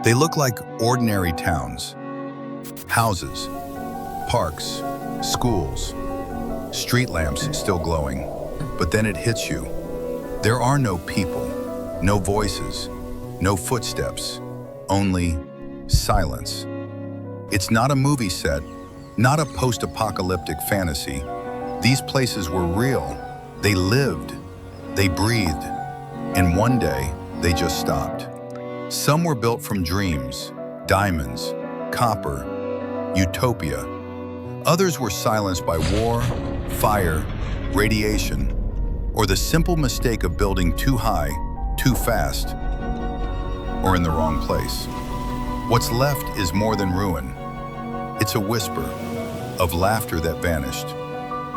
They look like ordinary towns. Houses, parks, schools, street lamps still glowing. But then it hits you. There are no people, no voices, no footsteps, only silence. It's not a movie set, not a post-apocalyptic fantasy. These places were real. They lived, they breathed, and one day they just stopped. Some were built from dreams, diamonds, copper, utopia. Others were silenced by war, fire, radiation, or the simple mistake of building too high, too fast, or in the wrong place. What's left is more than ruin. It's a whisper of laughter that vanished,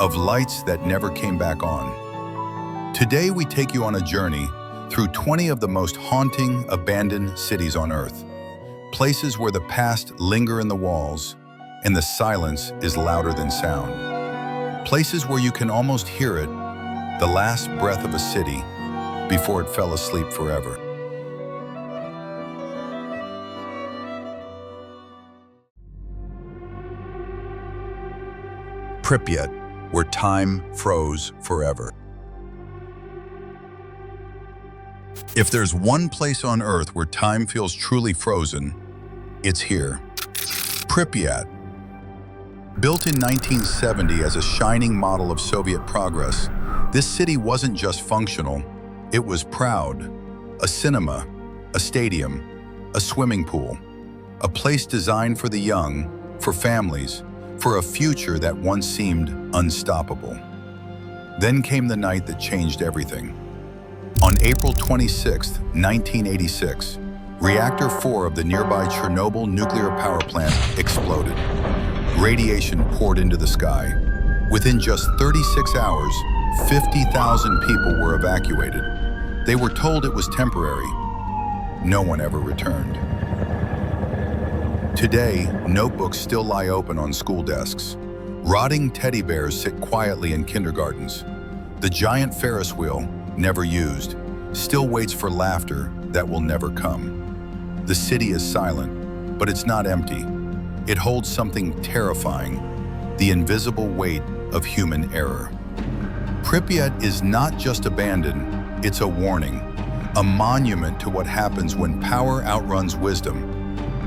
of lights that never came back on. Today we take you on a journey through 20 of the most haunting, abandoned cities on Earth. Places where the past linger in the walls and the silence is louder than sound. Places where you can almost hear it, the last breath of a city before it fell asleep forever. Pripyat, where time froze forever. If there's one place on Earth where time feels truly frozen, it's here. Pripyat. Built in 1970 as a shining model of Soviet progress, this city wasn't just functional, it was proud. A cinema, a stadium, a swimming pool, a place designed for the young, for families, for a future that once seemed unstoppable. Then came the night that changed everything. On April 26, 1986, Reactor 4 of the nearby Chernobyl nuclear power plant exploded. Radiation poured into the sky. Within just 36 hours, 50,000 people were evacuated. They were told it was temporary. No one ever returned. Today, notebooks still lie open on school desks. Rotting teddy bears sit quietly in kindergartens. The giant Ferris wheel, never used, still waits for laughter that will never come. The city is silent, but it's not empty. It holds something terrifying, the invisible weight of human error. Pripyat is not just abandoned, it's a warning, a monument to what happens when power outruns wisdom,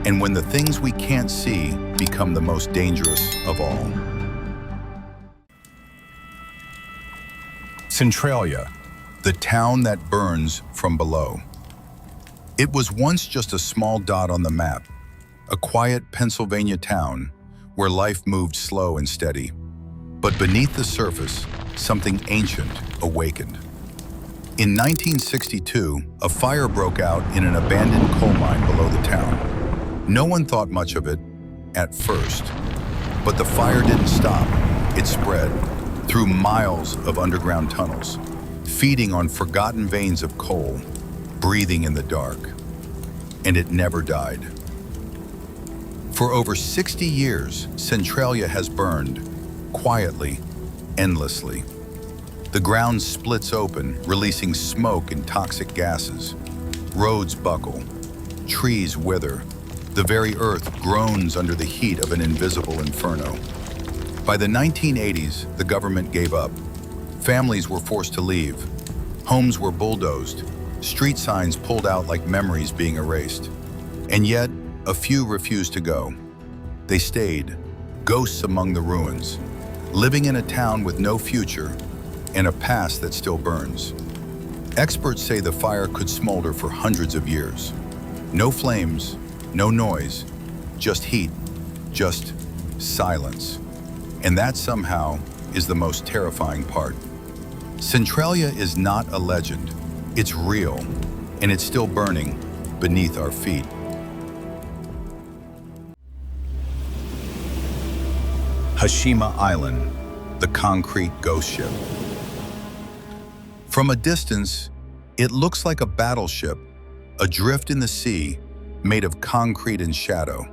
and when the things we can't see become the most dangerous of all. Centralia, the town that burns from below. It was once just a small dot on the map, a quiet Pennsylvania town where life moved slow and steady. But beneath the surface, something ancient awakened. In 1962, a fire broke out in an abandoned coal mine below the town. No one thought much of it at first, but the fire didn't stop. It spread through miles of underground tunnels, feeding on forgotten veins of coal, breathing in the dark. And it never died. For over 60 years, Centralia has burned, quietly, endlessly. The ground splits open, releasing smoke and toxic gases. Roads buckle, trees wither. The very earth groans under the heat of an invisible inferno. By the 1980s, the government gave up. Families were forced to leave. Homes were bulldozed. Street signs pulled out like memories being erased. And yet, a few refused to go. They stayed, ghosts among the ruins, living in a town with no future and a past that still burns. Experts say the fire could smolder for hundreds of years. No flames, no noise, just heat, just silence. And that somehow is the most terrifying part. Centralia is not a legend. It's real, and it's still burning beneath our feet. Hashima Island, the concrete ghost ship. From a distance, it looks like a battleship, adrift in the sea, made of concrete and shadow.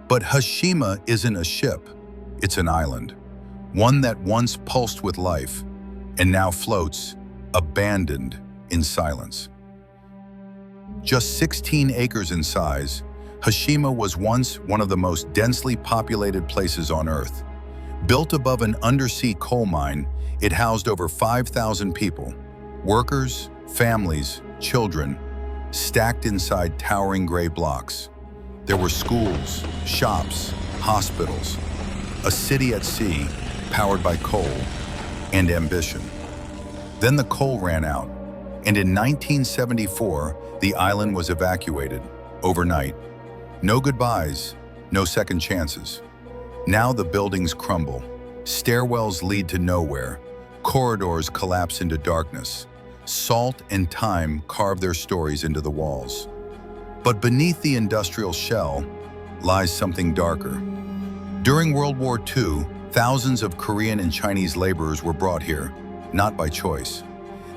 But Hashima isn't a ship, it's an island, one that once pulsed with life and now floats, abandoned in silence. Just 16 acres in size, Hashima was once one of the most densely populated places on Earth. Built above an undersea coal mine, it housed over 5,000 people, workers, families, children, stacked inside towering gray blocks. There were schools, shops, hospitals, a city at sea powered by coal and ambition. Then the coal ran out, and in 1974, the island was evacuated overnight. No goodbyes, no second chances. Now the buildings crumble. Stairwells lead to nowhere. Corridors collapse into darkness. Salt and time carve their stories into the walls. But beneath the industrial shell lies something darker. During World War II, thousands of Korean and Chinese laborers were brought here, not by choice.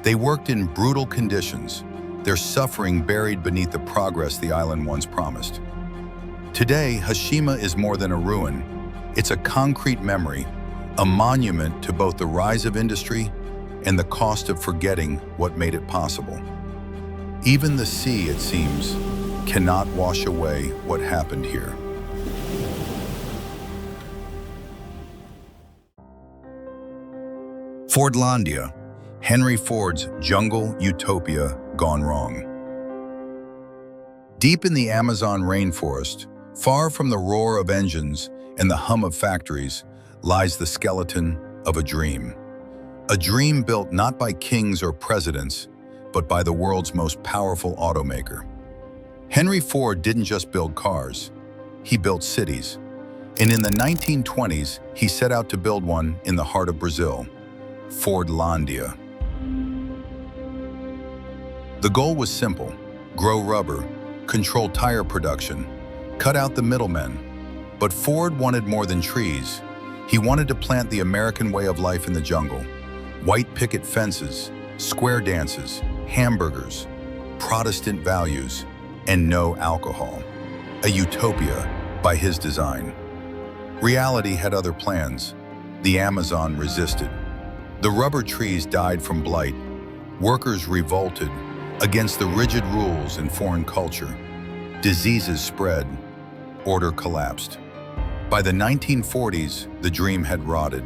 They worked in brutal conditions, their suffering buried beneath the progress the island once promised. Today, Hashima is more than a ruin. It's a concrete memory, a monument to both the rise of industry and the cost of forgetting what made it possible. Even the sea, it seems, cannot wash away what happened here. Fordlândia, Henry Ford's jungle utopia gone wrong. Deep in the Amazon rainforest, far from the roar of engines and the hum of factories, lies the skeleton of a dream. A dream built not by kings or presidents, but by the world's most powerful automaker. Henry Ford didn't just build cars, he built cities. And in the 1920s, he set out to build one in the heart of Brazil, Fordlândia. The goal was simple: grow rubber, control tire production, cut out the middlemen. But Ford wanted more than trees. He wanted to plant the American way of life in the jungle. White picket fences, square dances, hamburgers, Protestant values, and no alcohol. A utopia by his design. Reality had other plans. The Amazon resisted. The rubber trees died from blight. Workers revolted against the rigid rules and foreign culture. Diseases spread. Order collapsed. By the 1940s, the dream had rotted.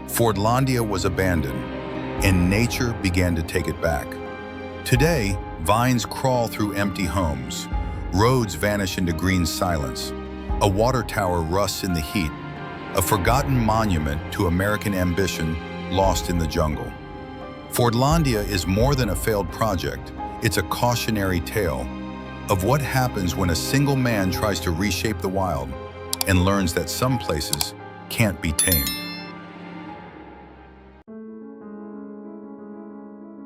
Fordlândia was abandoned, and nature began to take it back. Today, vines crawl through empty homes. Roads vanish into green silence. A water tower rusts in the heat, a forgotten monument to American ambition lost in the jungle. Fordlândia is more than a failed project. It's a cautionary tale of what happens when a single man tries to reshape the wild and learns that some places can't be tamed.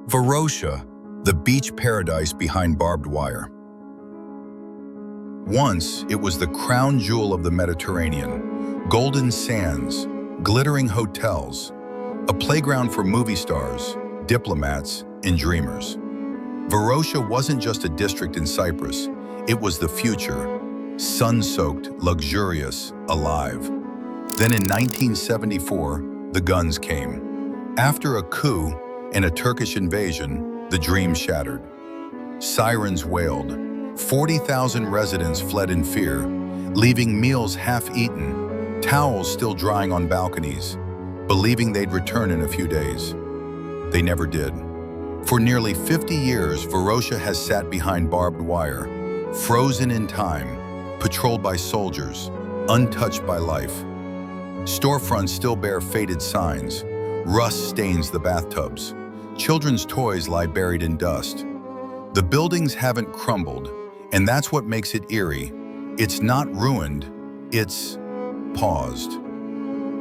Varosha, the beach paradise behind barbed wire. Once, it was the crown jewel of the Mediterranean. Golden sands, glittering hotels, a playground for movie stars, diplomats, and dreamers. Varosha wasn't just a district in Cyprus, it was the future. Sun-soaked, luxurious, alive. Then in 1974, the guns came. After a coup and a Turkish invasion, the dream shattered. Sirens wailed. 40,000 residents fled in fear, leaving meals half-eaten, towels still drying on balconies, believing they'd return in a few days. They never did. For nearly 50 years, Varosha has sat behind barbed wire, frozen in time, patrolled by soldiers, untouched by life. Storefronts still bear faded signs. Rust stains the bathtubs. Children's toys lie buried in dust. The buildings haven't crumbled, and that's what makes it eerie. It's not ruined, it's paused.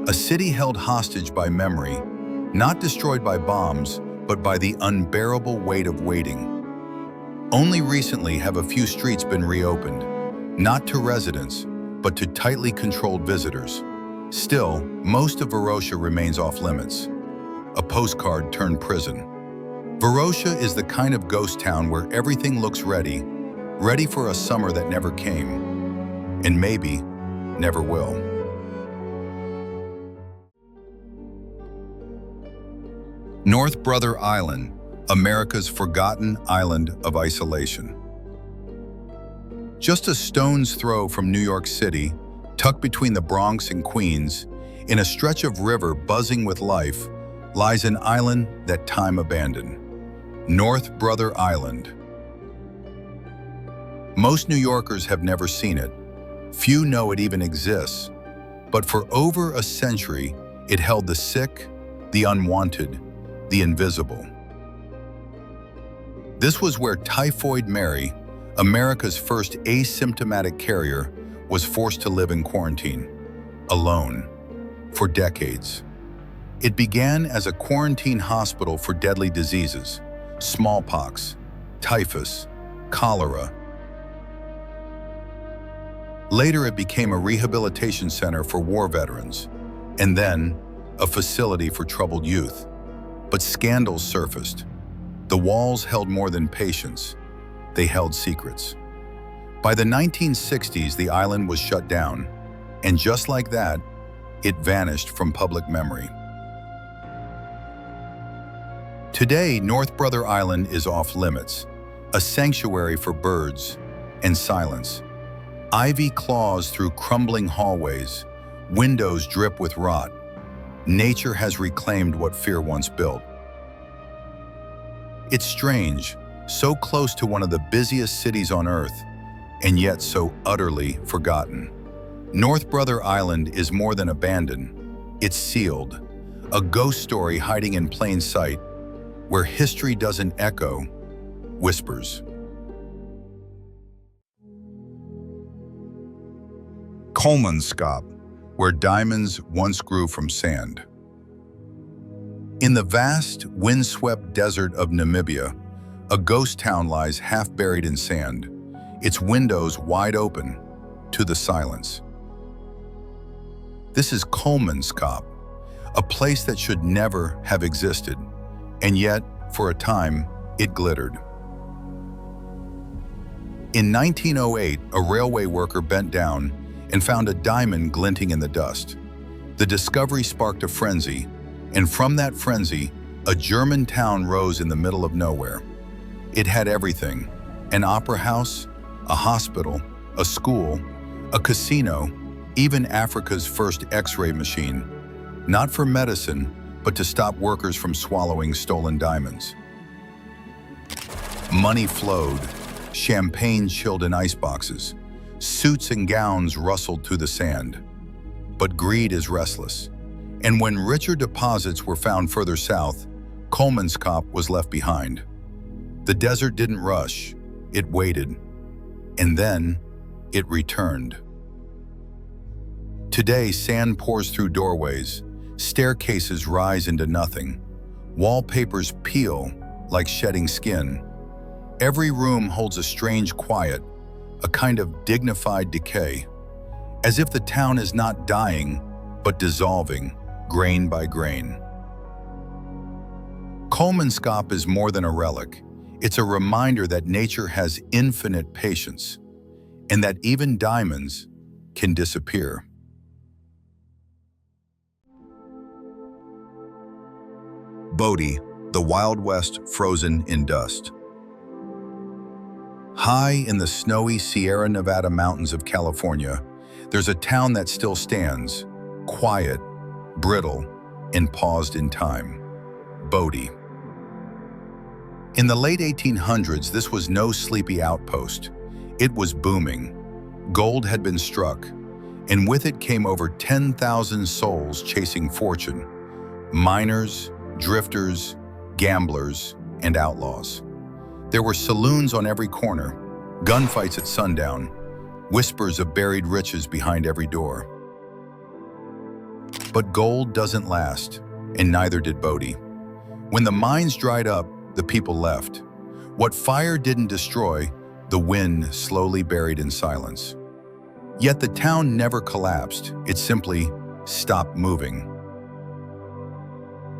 A city held hostage by memory, not destroyed by bombs, but by the unbearable weight of waiting. Only recently have a few streets been reopened, not to residents, but to tightly controlled visitors. Still, most of Varosha remains off limits. A postcard turned prison. Varosha is the kind of ghost town where everything looks ready for a summer that never came, and maybe never will. North Brother Island, America's forgotten island of isolation. Just a stone's throw from New York City, tucked between the Bronx and Queens, in a stretch of river buzzing with life, lies an island that time abandoned. North Brother Island. Most New Yorkers have never seen it. Few know it even exists. But for over a century, it held the sick, the unwanted, the invisible. This was where Typhoid Mary, America's first asymptomatic carrier, was forced to live in quarantine, alone, for decades. It began as a quarantine hospital for deadly diseases, smallpox, typhus, cholera. Later, it became a rehabilitation center for war veterans, and then a facility for troubled youth. But scandals surfaced. The walls held more than patients. They held secrets. By the 1960s, the island was shut down, and just like that, it vanished from public memory. Today, North Brother Island is off limits, a sanctuary for birds and silence. Ivy claws through crumbling hallways, windows drip with rot. Nature has reclaimed what fear once built. It's strange, so close to one of the busiest cities on Earth, and yet so utterly forgotten. North Brother Island is more than abandoned. It's sealed, a ghost story hiding in plain sight, where history doesn't echo, whispers. Kolmanskop, where diamonds once grew from sand. In the vast, windswept desert of Namibia, a ghost town lies half buried in sand, its windows wide open to the silence. This is Kolmanskop, a place that should never have existed, and yet, for a time, it glittered. In 1908, a railway worker bent down and found a diamond glinting in the dust. The discovery sparked a frenzy, and from that frenzy, a German town rose in the middle of nowhere. It had everything: an opera house, a hospital, a school, a casino, even Africa's first X-ray machine. Not for medicine, but to stop workers from swallowing stolen diamonds. Money flowed, champagne chilled in iceboxes, suits and gowns rustled through the sand. But greed is restless, and when richer deposits were found further south, Kolmanskop was left behind. The desert didn't rush, it waited, and then it returned. Today, sand pours through doorways, staircases rise into nothing, wallpapers peel like shedding skin. Every room holds a strange quiet, a kind of dignified decay, as if the town is not dying, but dissolving, grain by grain. Kolmanskop is more than a relic. It's a reminder that nature has infinite patience, and that even diamonds can disappear. Bodie, the Wild West frozen in dust. High in the snowy Sierra Nevada mountains of California, there's a town that still stands, quiet, brittle, and paused in time. Bodie. In the late 1800s, this was no sleepy outpost. It was booming. Gold had been struck, and with it came over 10,000 souls chasing fortune. Miners, drifters, gamblers, and outlaws. There were saloons on every corner, gunfights at sundown, whispers of buried riches behind every door. But gold doesn't last, and neither did Bodie. When the mines dried up, the people left. What fire didn't destroy, the wind slowly buried in silence. Yet the town never collapsed, it simply stopped moving.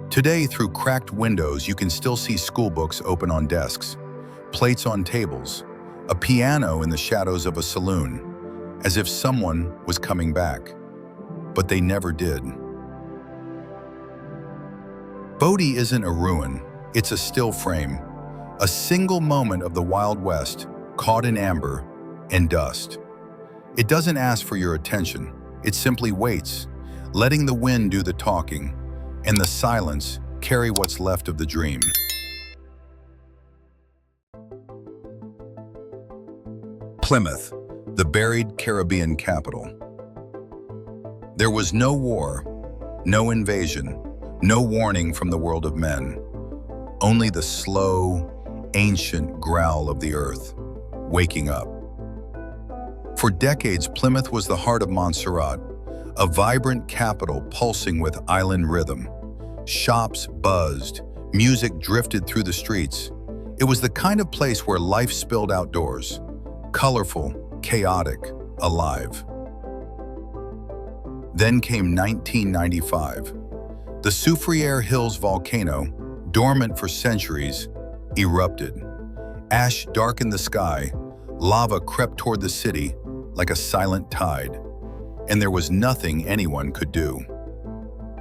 Today, through cracked windows, you can still see schoolbooks open on desks, plates on tables, a piano in the shadows of a saloon, as if someone was coming back. But they never did. Bodie isn't a ruin, it's a still frame, a single moment of the Wild West, caught in amber, and dust. It doesn't ask for your attention. It simply waits, letting the wind do the talking, and the silence carry what's left of the dream. Plymouth, the buried Caribbean capital. There was no war, no invasion, no warning from the world of men. Only the slow, ancient growl of the earth, waking up. For decades, Plymouth was the heart of Montserrat, a vibrant capital pulsing with island rhythm. Shops buzzed, music drifted through the streets. It was the kind of place where life spilled outdoors, colorful, chaotic, alive. Then came 1995. The Soufriere Hills volcano, dormant for centuries, erupted. Ash darkened the sky, lava crept toward the city like a silent tide, and there was nothing anyone could do.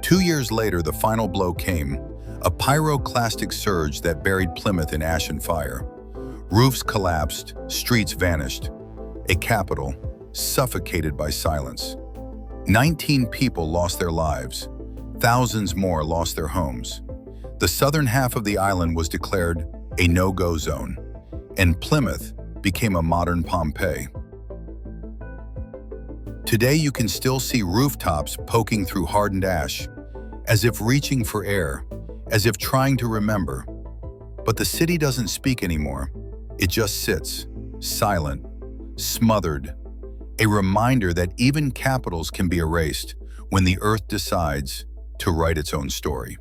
2 years later, the final blow came, a pyroclastic surge that buried Plymouth in ash and fire. Roofs collapsed, streets vanished, a capital suffocated by silence. 19 people lost their lives, thousands more lost their homes. The southern half of the island was declared a no-go zone, and Plymouth became a modern Pompeii. Today you can still see rooftops poking through hardened ash, as if reaching for air, as if trying to remember. But the city doesn't speak anymore. It just sits, silent, smothered, a reminder that even capitals can be erased when the earth decides to write its own story.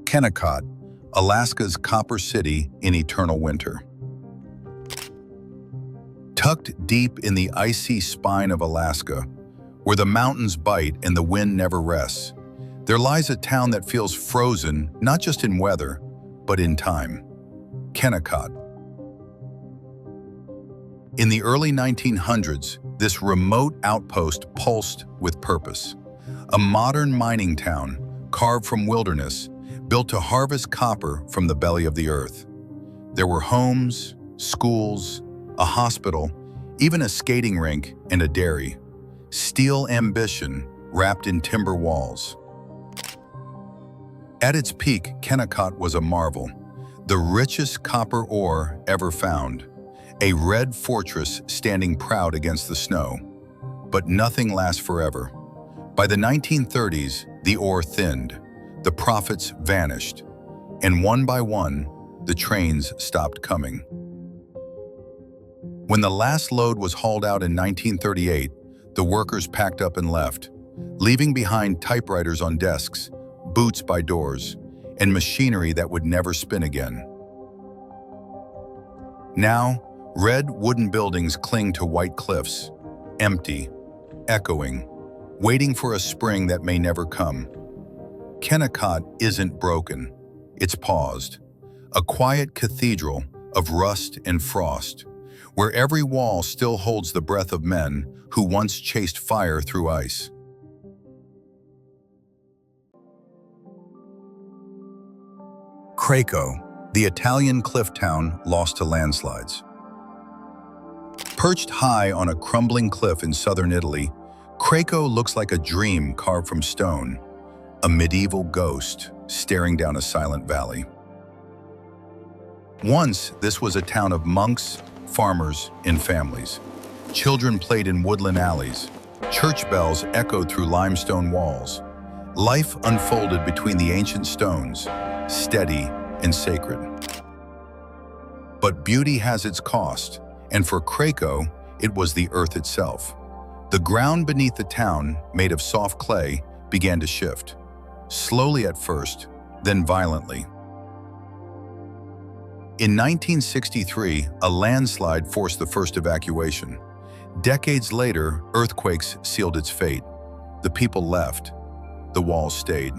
Kennecott, Alaska's copper city in eternal winter. Tucked deep in the icy spine of Alaska, where the mountains bite and the wind never rests, there lies a town that feels frozen not just in weather, but in time. Kennecott. In the early 1900s, this remote outpost pulsed with purpose. A modern mining town, carved from wilderness, built to harvest copper from the belly of the earth. There were homes, schools, a hospital, even a skating rink and a dairy. Steel ambition wrapped in timber walls. At its peak, Kennecott was a marvel, the richest copper ore ever found, a red fortress standing proud against the snow. But nothing lasts forever. By the 1930s, the ore thinned, the profits vanished, and one by one, the trains stopped coming. When the last load was hauled out in 1938, the workers packed up and left, leaving behind typewriters on desks, boots by doors, and machinery that would never spin again. Now, red wooden buildings cling to white cliffs, empty, echoing, waiting for a spring that may never come. Kennecott isn't broken, it's paused, a quiet cathedral of rust and frost, where every wall still holds the breath of men who once chased fire through ice. Craco, the Italian cliff town lost to landslides. Perched high on a crumbling cliff in southern Italy, Craco looks like a dream carved from stone, a medieval ghost staring down a silent valley. Once, this was a town of monks, farmers, and families. Children played in woodland alleys. Church bells echoed through limestone walls. Life unfolded between the ancient stones, steady and sacred. But beauty has its cost, and for Craco, it was the earth itself. The ground beneath the town, made of soft clay, began to shift. Slowly at first, then violently. In 1963, a landslide forced the first evacuation. Decades later, earthquakes sealed its fate. The people left. The walls stayed.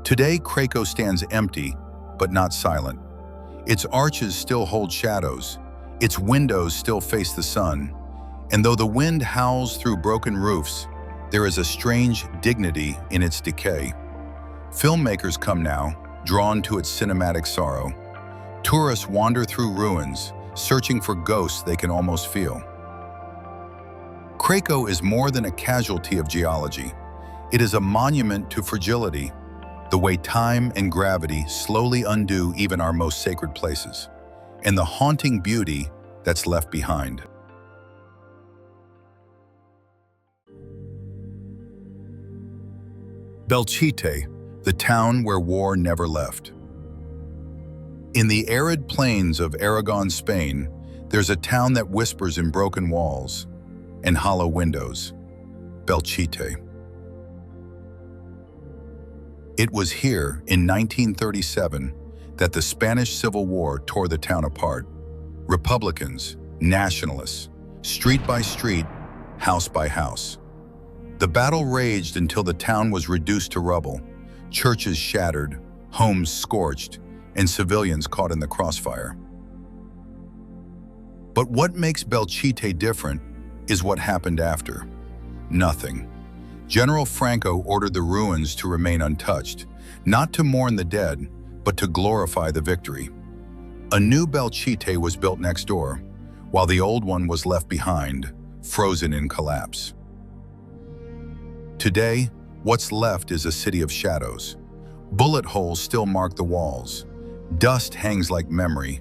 Today, Craco stands empty, but not silent. Its arches still hold shadows. Its windows still face the sun. And though the wind howls through broken roofs, there is a strange dignity in its decay. Filmmakers come now, drawn to its cinematic sorrow. Tourists wander through ruins, searching for ghosts they can almost feel. Craco is more than a casualty of geology. It is a monument to fragility, the way time and gravity slowly undo even our most sacred places, and the haunting beauty that's left behind. Belchite, the town where war never left. In the arid plains of Aragon, Spain, there's a town that whispers in broken walls and hollow windows, Belchite. It was here in 1937 that the Spanish Civil War tore the town apart. Republicans, nationalists, street by street, house by house. The battle raged until the town was reduced to rubble, churches shattered, homes scorched, and civilians caught in the crossfire. But what makes Belchite different is what happened after. Nothing. General Franco ordered the ruins to remain untouched, not to mourn the dead, but to glorify the victory. A new Belchite was built next door, while the old one was left behind, frozen in collapse. Today, what's left is a city of shadows. Bullet holes still mark the walls, dust hangs like memory,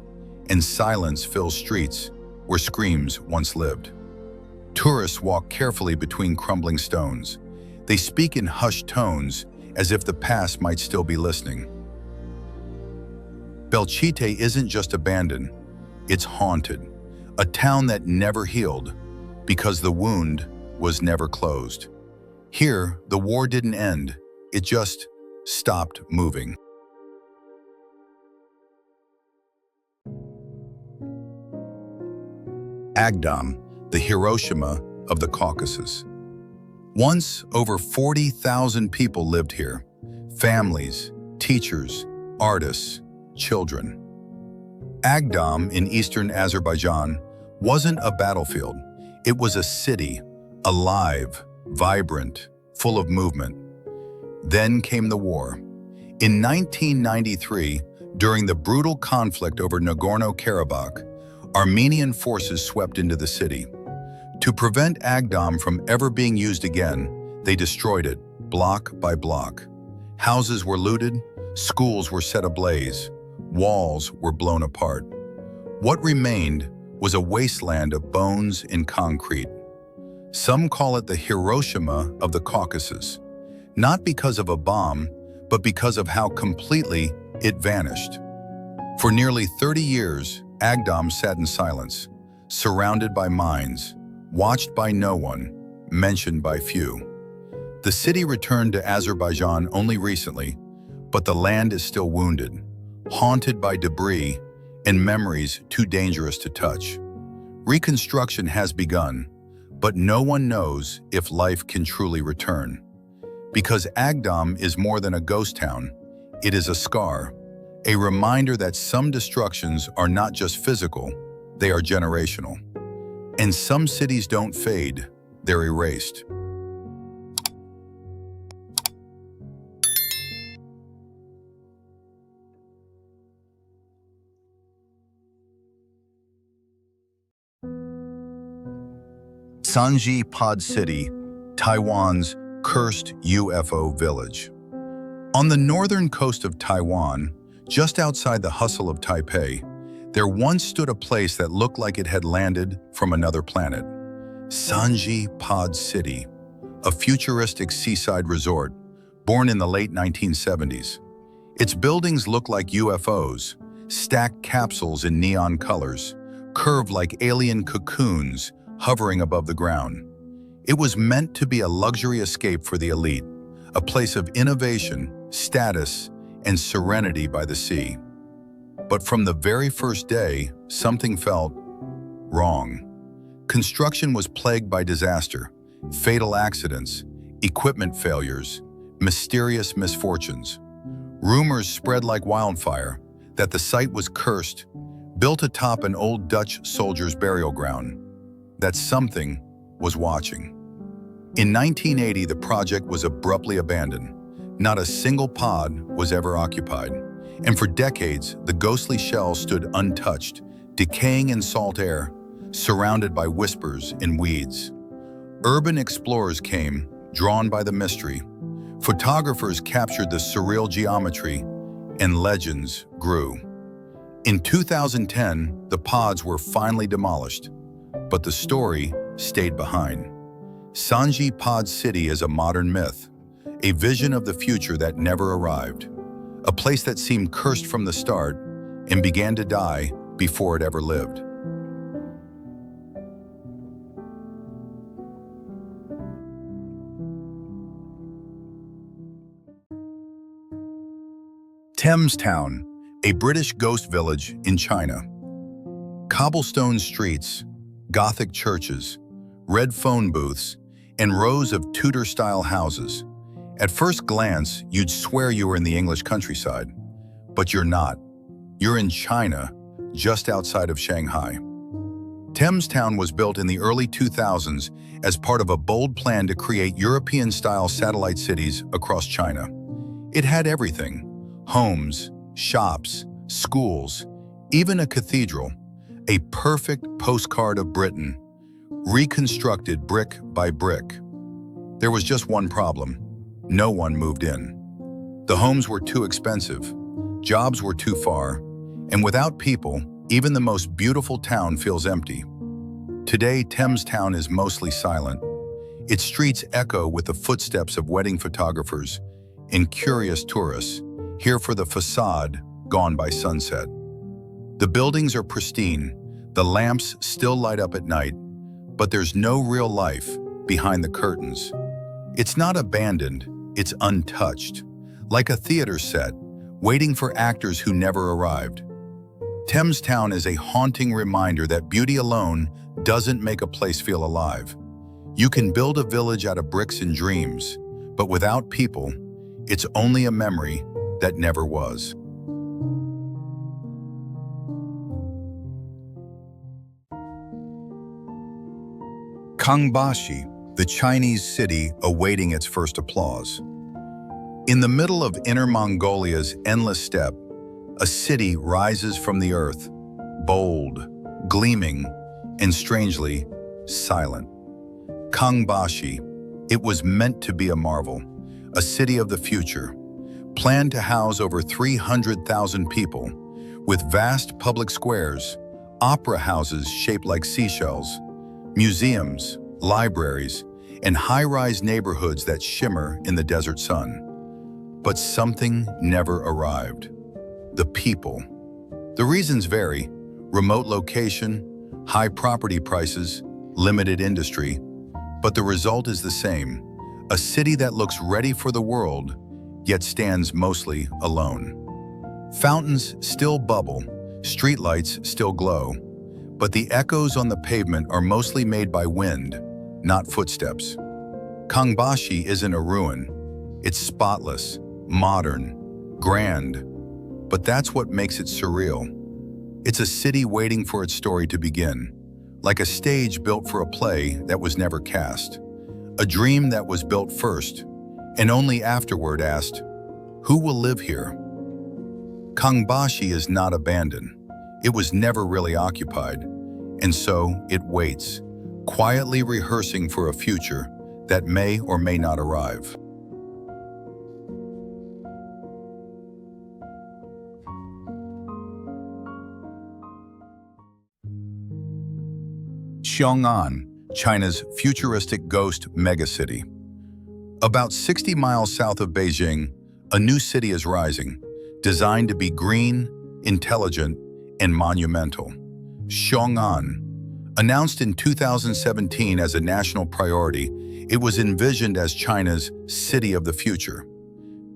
and silence fills streets where screams once lived. Tourists walk carefully between crumbling stones. They speak in hushed tones as if the past might still be listening. Belchite isn't just abandoned, it's haunted, a town that never healed because the wound was never closed. Here, the war didn't end, it just stopped moving. Agdam, the Hiroshima of the Caucasus. Once, over 40,000 people lived here. Families, teachers, artists, children. Agdam in eastern Azerbaijan wasn't a battlefield. It was a city, alive, vibrant, full of movement. Then came the war. In 1993, during the brutal conflict over Nagorno-Karabakh, Armenian forces swept into the city. To prevent Agdam from ever being used again, they destroyed it, block by block. Houses were looted, schools were set ablaze, walls were blown apart. What remained was a wasteland of bones and concrete. Some call it the Hiroshima of the Caucasus, not because of a bomb, but because of how completely it vanished. For nearly 30 years, Agdam sat in silence, surrounded by mines, watched by no one, mentioned by few. The city returned to Azerbaijan only recently, but the land is still wounded, haunted by debris and memories too dangerous to touch. Reconstruction has begun, but no one knows if life can truly return. Because Agdam is more than a ghost town, it is a scar, a reminder that some destructions are not just physical, they are generational. And some cities don't fade, they're erased. Sanzhi Pod City, Taiwan's cursed UFO village. On the northern coast of Taiwan, just outside the hustle of Taipei, there once stood a place that looked like it had landed from another planet. Sanzhi Pod City, a futuristic seaside resort, born in the late 1970s. Its buildings look like UFOs, stacked capsules in neon colors, curved like alien cocoons hovering above the ground. It was meant to be a luxury escape for the elite, a place of innovation, status, and serenity by the sea. But from the very first day, something felt wrong. Construction was plagued by disaster, fatal accidents, equipment failures, mysterious misfortunes. Rumors spread like wildfire that the site was cursed, built atop an old Dutch soldier's burial ground, that something was watching. In 1980, the project was abruptly abandoned. Not a single pod was ever occupied. And for decades, the ghostly shell stood untouched, decaying in salt air, surrounded by whispers and weeds. Urban explorers came, drawn by the mystery. Photographers captured the surreal geometry, and legends grew. In 2010, the pods were finally demolished, but the story stayed behind. Sanzhi Pod City is a modern myth, a vision of the future that never arrived, a place that seemed cursed from the start and began to die before it ever lived. Thames Town, a British ghost village in China. Cobblestone streets, Gothic churches, red phone booths, and rows of Tudor-style houses. At first glance, you'd swear you were in the English countryside, but you're not. You're in China, just outside of Shanghai. Thames Town was built in the early 2000s as part of a bold plan to create European-style satellite cities across China. It had everything: homes, shops, schools, even a cathedral, a perfect postcard of Britain, reconstructed brick by brick. There was just one problem: no one moved in. The homes were too expensive, jobs were too far, and without people, even the most beautiful town feels empty. Today, Thames Town is mostly silent. Its streets echo with the footsteps of wedding photographers and curious tourists, here for the facade, gone by sunset. The buildings are pristine, the lamps still light up at night, but there's no real life behind the curtains. It's not abandoned, it's untouched, like a theater set, waiting for actors who never arrived. Thames Town is a haunting reminder that beauty alone doesn't make a place feel alive. You can build a village out of bricks and dreams, but without people, it's only a memory that never was. Kangbashi, the Chinese city awaiting its first applause. In the middle of Inner Mongolia's endless steppe, a city rises from the earth, bold, gleaming, and strangely silent. Kangbashi, it was meant to be a marvel, a city of the future, planned to house over 300,000 people, with vast public squares, opera houses shaped like seashells, museums, libraries, and high-rise neighborhoods that shimmer in the desert sun. But something never arrived: the people. The reasons vary: remote location, high property prices, limited industry, but the result is the same: a city that looks ready for the world, yet stands mostly alone. Fountains still bubble, streetlights still glow, but the echoes on the pavement are mostly made by wind, not footsteps. Kangbashi isn't a ruin. It's spotless, modern, grand, but that's what makes it surreal. It's a city waiting for its story to begin, like a stage built for a play that was never cast, a dream that was built first, and only afterward asked, who will live here? Kangbashi is not abandoned. It was never really occupied, and so it waits, quietly rehearsing for a future that may or may not arrive. Xiong'an, China's futuristic ghost megacity. About 60 miles south of Beijing, a new city is rising, designed to be green, intelligent, and monumental. Xiong'an. Announced in 2017 as a national priority, it was envisioned as China's city of the future.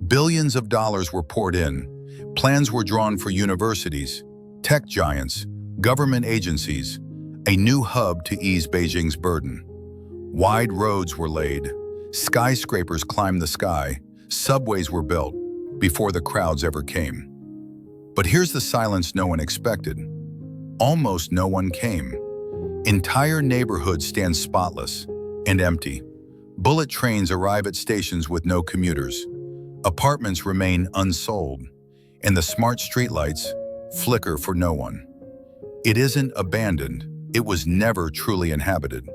Billions of dollars were poured in. Plans were drawn for universities, tech giants, government agencies, a new hub to ease Beijing's burden. Wide roads were laid, skyscrapers climbed the sky, subways were built before the crowds ever came. But here's the silence no one expected. Almost no one came. Entire neighborhoods stand spotless and empty. Bullet trains arrive at stations with no commuters. Apartments remain unsold. and the smart streetlights flicker for no one. It isn't abandoned. It was never truly inhabited.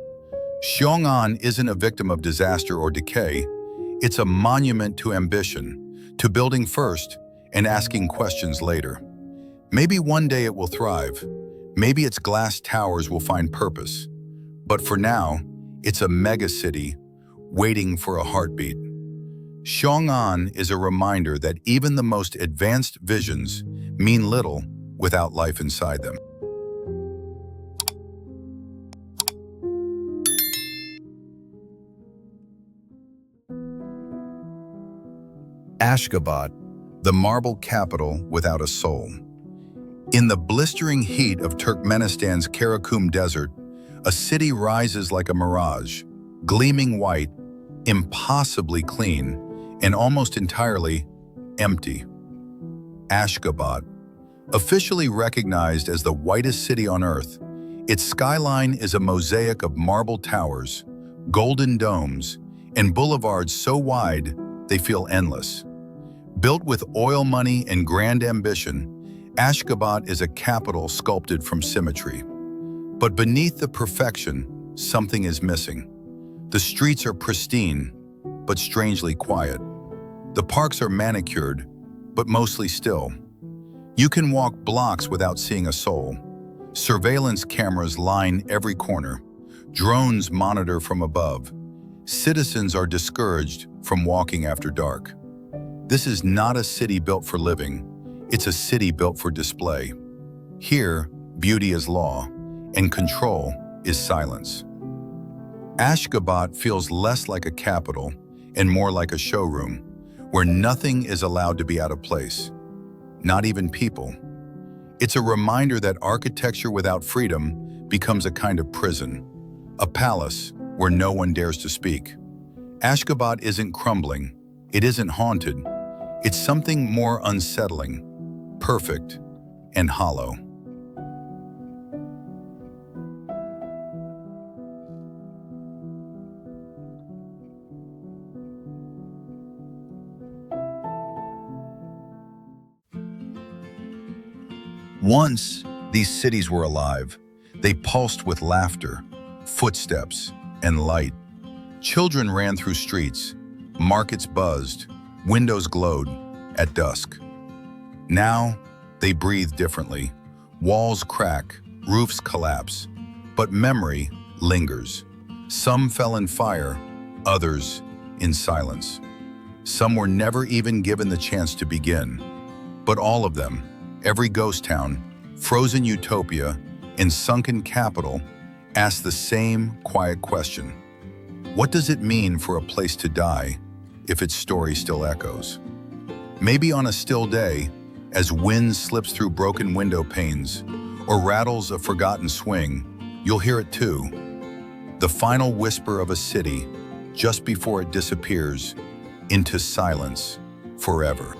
Xiong'an isn't a victim of disaster or decay. It's a monument to ambition, to building first and asking questions later. Maybe one day it will thrive. Maybe its glass towers will find purpose. But for now, it's a megacity waiting for a heartbeat. Xiong'an is a reminder that even the most advanced visions mean little without life inside them. Ashgabat, the marble capital without a soul. In the blistering heat of Turkmenistan's Karakum Desert, a city rises like a mirage, gleaming white, impossibly clean, and almost entirely empty. Ashgabat, officially recognized as the whitest city on Earth, its skyline is a mosaic of marble towers, golden domes, and boulevards so wide they feel endless. Built with oil money and grand ambition, Ashgabat is a capital sculpted from symmetry. But beneath the perfection, something is missing. The streets are pristine, but strangely quiet. The parks are manicured, but mostly still. You can walk blocks without seeing a soul. Surveillance cameras line every corner. Drones monitor from above. Citizens are discouraged from walking after dark. This is not a city built for living. It's a city built for display. Here, beauty is law, and control is silence. Ashgabat feels less like a capital and more like a showroom, where nothing is allowed to be out of place, not even people. It's a reminder that architecture without freedom becomes a kind of prison, a palace where no one dares to speak. Ashgabat isn't crumbling, it isn't haunted, it's something more unsettling, perfect, and hollow. Once, these cities were alive. They pulsed with laughter, footsteps, and light. Children ran through streets, markets buzzed, windows glowed at dusk. Now, they breathe differently. Walls crack, roofs collapse, but memory lingers. Some fell in fire, others in silence. Some were never even given the chance to begin. But all of them, every ghost town, frozen utopia, and sunken capital, ask the same quiet question. What does it mean for a place to die if its story still echoes? Maybe on a still day, as wind slips through broken window panes or rattles a forgotten swing, you'll hear it too. The final whisper of a city just before it disappears into silence forever.